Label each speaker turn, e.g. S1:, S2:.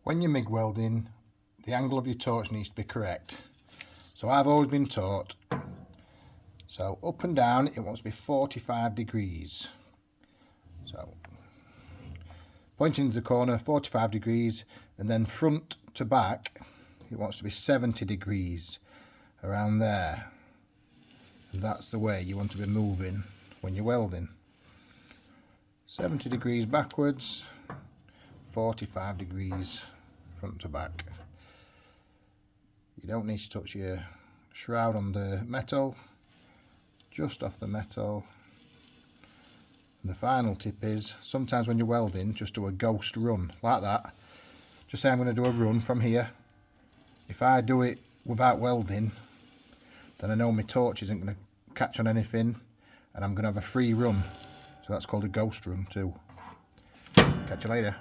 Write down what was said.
S1: When you're MIG welding, the angle of your torch needs to be correct. So I've always been taught, so up and down it wants to be 45 degrees. So pointing to the corner, 45 degrees, and then front to back it wants to be 70 degrees, around there. And that's the way you want to be moving when you're welding. 70 degrees backwards, 45 degrees front to back. You don't need to touch your shroud on the metal, just off the metal. And the final tip is, sometimes when you're welding, just do a ghost run, like that. Just say I'm going to do a run from here. If I do it without welding, then I know my torch isn't going to catch on anything, and I'm going to have a free run. So that's called a ghost run too. Catch you later.